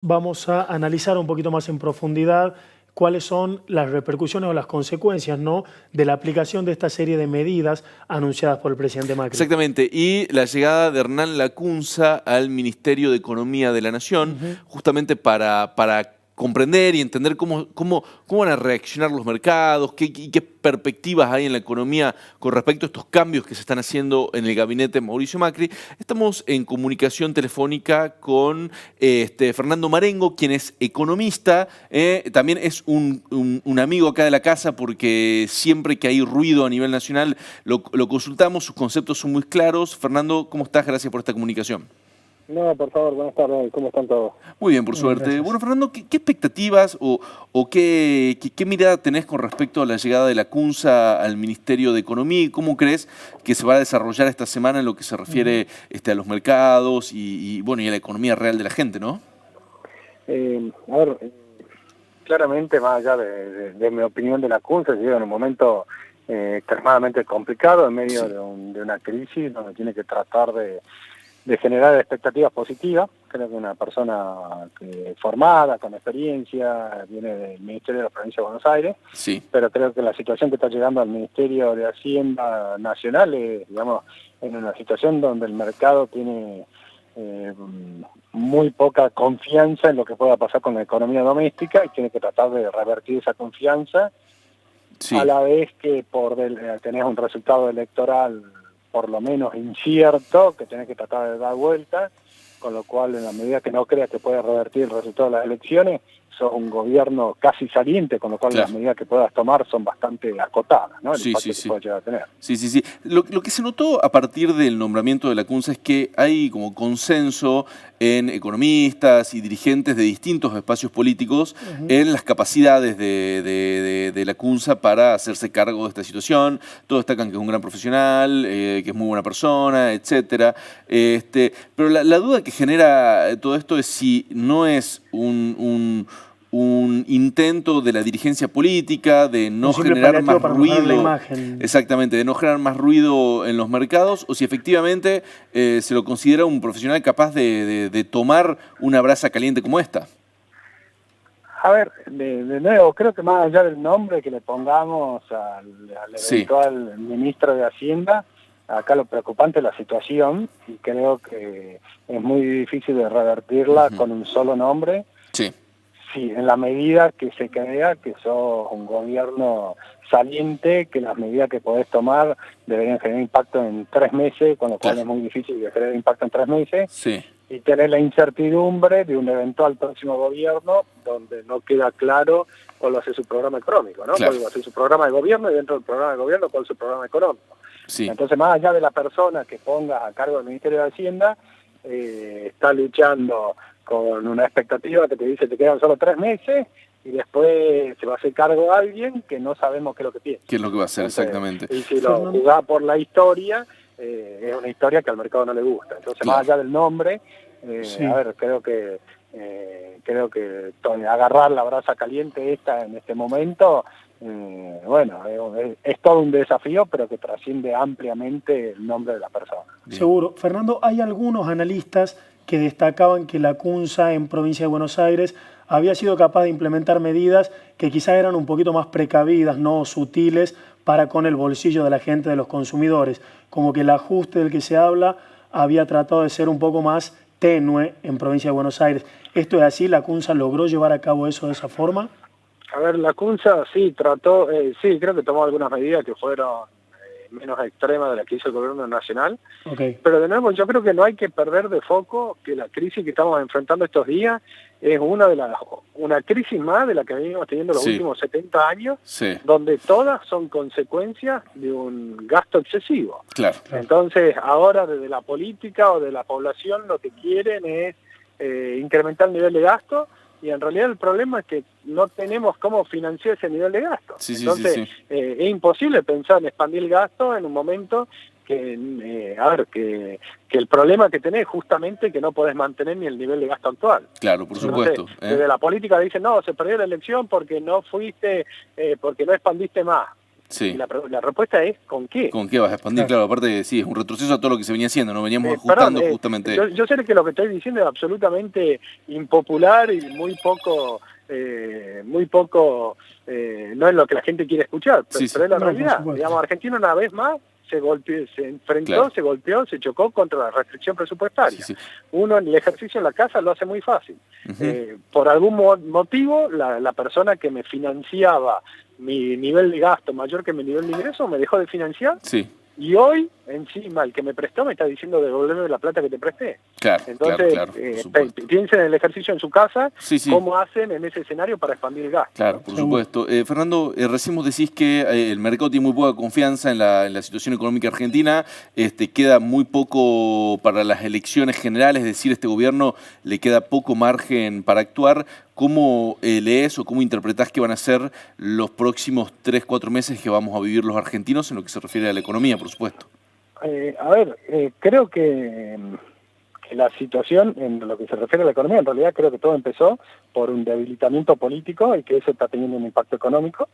vamos a analizar un poquito más en profundidad cuáles son las repercusiones o las consecuencias, ¿no?, de la aplicación de esta serie de medidas anunciadas por el presidente Macri. Exactamente, y la llegada de Hernán Lacunza al Ministerio de Economía de la Nación, justamente para comprender y entender cómo van a reaccionar los mercados, qué perspectivas hay en la economía con respecto a estos cambios que se están haciendo en el gabinete de Mauricio Macri. Estamos en comunicación telefónica con Fernando Marengo, quien es economista, también es un amigo acá de la casa porque siempre que hay ruido a nivel nacional lo consultamos, sus conceptos son muy claros. Fernando, ¿cómo estás? Gracias por esta comunicación. No, por favor, buenas tardes, ¿cómo están todos? Muy bien, por Muy bien, suerte. gracias. Bueno, Fernando, ¿qué expectativas o qué mirada tenés con respecto a la llegada de Lacunza al Ministerio de Economía y cómo crees que se va a desarrollar esta semana en lo que se refiere a los mercados bueno, y a la economía real de la gente, ¿no? A ver, claramente, más allá de mi opinión de Lacunza, llega en un momento extremadamente complicado, en medio de una crisis donde tiene que tratar de generar expectativas positivas. Creo que una persona formada, con experiencia, viene del Ministerio de la Provincia de Buenos Aires, Sí. pero creo que la situación que está llegando al Ministerio de Hacienda Nacional es, digamos, en una situación donde el mercado tiene muy poca confianza en lo que pueda pasar con la economía doméstica y tiene que tratar de revertir esa confianza, a la vez que tenés un resultado electoral por lo menos incierto, que tenés que tratar de dar vuelta, con lo cual, en la medida que no creas que puedes revertir el resultado de las elecciones, sos un gobierno casi saliente, con lo cual las medidas que puedas tomar son bastante acotadas, ¿no? El impacto que puede llegar a tener. Sí. Lo que se notó a partir del nombramiento de Lacunza es que hay como consenso en economistas y dirigentes de distintos espacios políticos en las capacidades de Lacunza para hacerse cargo de esta situación. Todos destacan que es un gran profesional, que es muy buena persona, etcétera. Pero la duda que genera todo esto es si no es un intento de la dirigencia política de no generar más ruido, exactamente, de no generar más ruido en los mercados, o si efectivamente se lo considera un profesional capaz de tomar una brasa caliente como esta. A ver, de nuevo, creo que más allá del nombre que le pongamos al eventual ministro de Hacienda, acá lo preocupante es la situación, y creo que es muy difícil de revertirla con un solo nombre. Sí, en la medida que se crea que sos un gobierno saliente, que las medidas que podés tomar deberían generar impacto en 3 meses, con lo cual es muy difícil de generar impacto en 3 meses, y tener la incertidumbre de un eventual próximo gobierno donde no queda claro cuál va a ser su programa económico, ¿no? Cuál va a ser su programa de gobierno, y dentro del programa de gobierno cuál es su programa económico. Entonces, más allá de la persona que ponga a cargo del Ministerio de Hacienda, está luchando con una expectativa que te dice te quedan solo 3 meses y después se va a hacer cargo a alguien que no sabemos qué es lo que piensa. ¿Qué es lo que va a hacer? Entonces, exactamente? Y si lo jugás por la historia, es una historia que al mercado no le gusta. Entonces, más allá del nombre, a ver, creo que agarrar la brasa caliente esta en este momento, bueno, es todo un desafío, pero que trasciende ampliamente el nombre de la persona. Seguro. Fernando, hay algunos analistas que destacaban que Lacunza en Provincia de Buenos Aires había sido capaz de implementar medidas que quizás eran un poquito más precavidas, no sutiles, para con el bolsillo de la gente, de los consumidores. Como que el ajuste del que se habla había tratado de ser un poco más tenue en Provincia de Buenos Aires. ¿Esto es así? ¿Lacunza logró llevar a cabo eso de esa forma? A ver, Lacunza sí trató, sí, creo que tomó algunas medidas que fueron menos extremas de las que hizo el gobierno nacional, pero de nuevo yo creo que no hay que perder de foco que la crisis que estamos enfrentando estos días es una crisis más de la que venimos teniendo los últimos 70 años, donde todas son consecuencias de un gasto excesivo. Entonces ahora desde la política o de la población lo que quieren es incrementar el nivel de gasto, y en realidad el problema es que no tenemos cómo financiar ese nivel de gasto. Entonces es imposible pensar en expandir el gasto en un momento que el problema que tenés es justamente que no podés mantener ni el nivel de gasto actual. Claro, por supuesto. Desde la política dicen, no, se perdió la elección porque no fuiste, porque no expandiste más. Sí. Y la respuesta es ¿con qué? ¿Con qué vas a expandir? Claro, aparte sí, es un retroceso a todo lo que se venía haciendo, ¿no? Veníamos ajustando justamente. Yo sé que lo que estoy diciendo es absolutamente impopular y muy poco, no es lo que la gente quiere escuchar, pero es la realidad. Digamos, Argentina una vez más se enfrentó, claro, se golpeó, se chocó contra la restricción presupuestaria. Uno en el ejercicio en la casa lo hace muy fácil. Por algún motivo, la persona que me financiaba mi nivel de gasto mayor que mi nivel de ingreso me dejó de financiar. Y hoy, encima, el que me prestó me está diciendo devolverme la plata que te presté. Claro, entonces, claro, piensen en el ejercicio en su casa, cómo hacen en ese escenario para expandir el gasto. Claro, por supuesto. Fernando, recién vos decís que el mercado tiene muy poca confianza en la situación económica argentina, queda muy poco para las elecciones generales, es decir, este gobierno le queda poco margen para actuar. ¿Cómo lees o cómo interpretás que van a ser los próximos 3-4 meses que vamos a vivir los argentinos en lo que se refiere a la economía, por supuesto? Creo que la situación en lo que se refiere a la economía, en realidad creo que todo empezó por un debilitamiento político y que eso está teniendo un impacto económico,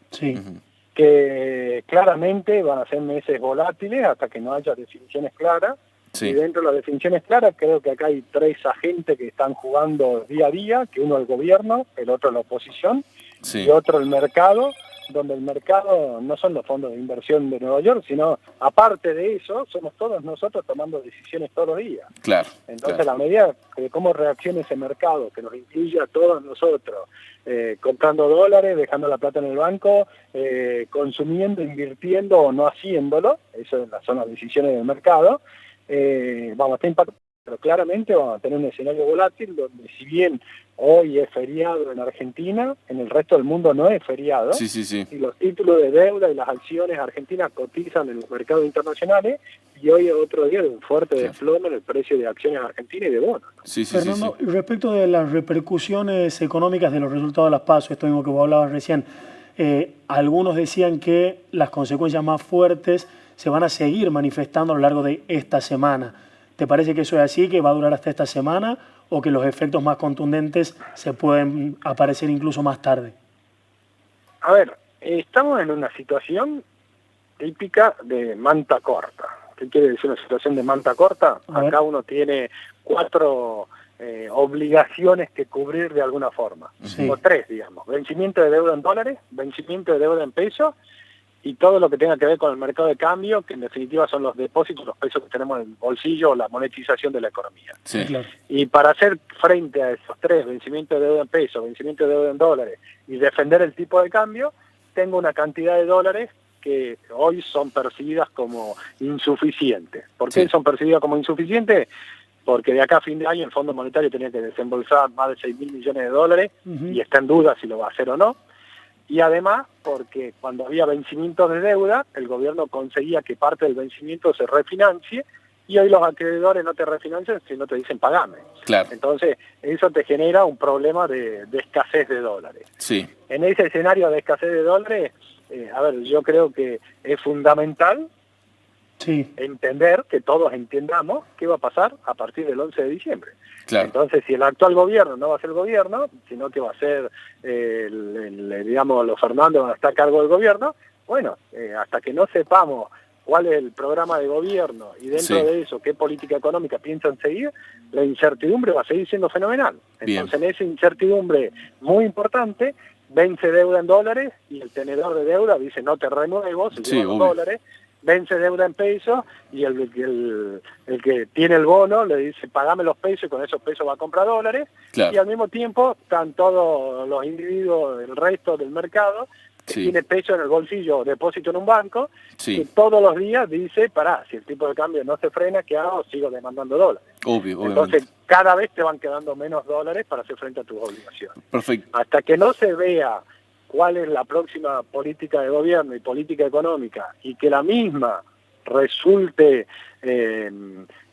que claramente van a ser meses volátiles hasta que no haya definiciones claras. Y dentro de las definiciones claras creo que acá hay 3 agentes que están jugando día a día, que uno el gobierno, el otro la oposición y otro el mercado, donde el mercado no son los fondos de inversión de Nueva York, sino aparte de eso, somos todos nosotros tomando decisiones todos los días. Entonces, la medida de cómo reacciona ese mercado, que nos incluye a todos nosotros, comprando dólares, dejando la plata en el banco, consumiendo, invirtiendo o no haciéndolo, eso son las decisiones del mercado, vamos a estar impactados, pero claramente vamos a tener un escenario volátil donde si bien hoy es feriado en Argentina, en el resto del mundo no es feriado, y los títulos de deuda y las acciones argentinas cotizan en los mercados internacionales, y hoy es otro día de un fuerte desplome en el precio de acciones argentinas y de bonos. Fernando, respecto de las repercusiones económicas de los resultados de las PASO, esto mismo que vos hablabas recién, algunos decían que las consecuencias más fuertes se van a seguir manifestando a lo largo de esta semana. ¿Te parece que eso es así, que va a durar hasta esta semana, o que los efectos más contundentes se pueden aparecer incluso más tarde? A ver, estamos en una situación típica de manta corta. ¿Qué quiere decir una situación de manta corta? Acá uno tiene 4 obligaciones que cubrir de alguna forma, o 3, digamos. Vencimiento de deuda en dólares, vencimiento de deuda en pesos, y todo lo que tenga que ver con el mercado de cambio, que en definitiva son los depósitos, los pesos que tenemos en el bolsillo, o la monetización de la economía. Y para hacer frente a esos 3, vencimiento de deuda en pesos, vencimiento de deuda en dólares, y defender el tipo de cambio, tengo una cantidad de dólares que hoy son percibidas como insuficientes. ¿Por qué son percibidas como insuficientes? Porque de acá a fin de año el Fondo Monetario tenía que desembolsar más de 6.000 millones de dólares, y está en duda si lo va a hacer o no. Y además, porque cuando había vencimientos de deuda, el gobierno conseguía que parte del vencimiento se refinancie, y hoy los acreedores no te refinancian si no te dicen pagame. Entonces, eso te genera un problema de escasez de dólares. En ese escenario de escasez de dólares, yo creo que es fundamental entender, que todos entendamos qué va a pasar a partir del 11 de diciembre. Entonces, si el actual gobierno no va a ser gobierno, sino que va a ser, los Fernández van a estar a cargo del gobierno, bueno, hasta que no sepamos cuál es el programa de gobierno y dentro de eso qué política económica piensan seguir, la incertidumbre va a seguir siendo fenomenal. Entonces, en esa incertidumbre muy importante, vence deuda en dólares y el tenedor de deuda dice no te renuevo, se llevan los dólares, vence deuda en pesos y el que tiene el bono le dice pagame los pesos y con esos pesos va a comprar dólares, y al mismo tiempo están todos los individuos, el resto del mercado, que tiene peso en el bolsillo, depósito en un banco, que todos los días dice, si el tipo de cambio no se frena, ¿qué hago? Sigo demandando dólares. Entonces, cada vez te van quedando menos dólares para hacer frente a tus obligaciones. Hasta que no se vea cuál es la próxima política de gobierno y política económica, y que la misma resulte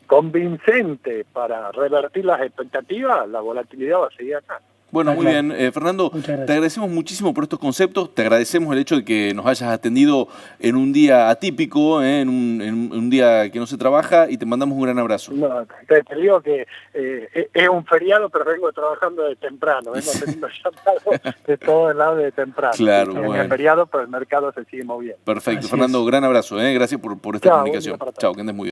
convincente para revertir las expectativas, la volatilidad va a seguir acá. Bueno, muy claro. bien. Fernando, Muchas te agradecemos muchísimo por estos conceptos, te agradecemos el hecho de que nos hayas atendido en un día atípico, en un día que no se trabaja, y te mandamos un gran abrazo. No, te digo que es un feriado, pero vengo trabajando de temprano, vengo teniendo llamados de todos lados de temprano. Claro, sí, bueno. Es feriado, pero el mercado se sigue moviendo. Perfecto, Así Fernando, es. gran abrazo, gracias por esta Chao, comunicación. buen día para todos. Chao, que andes muy bien.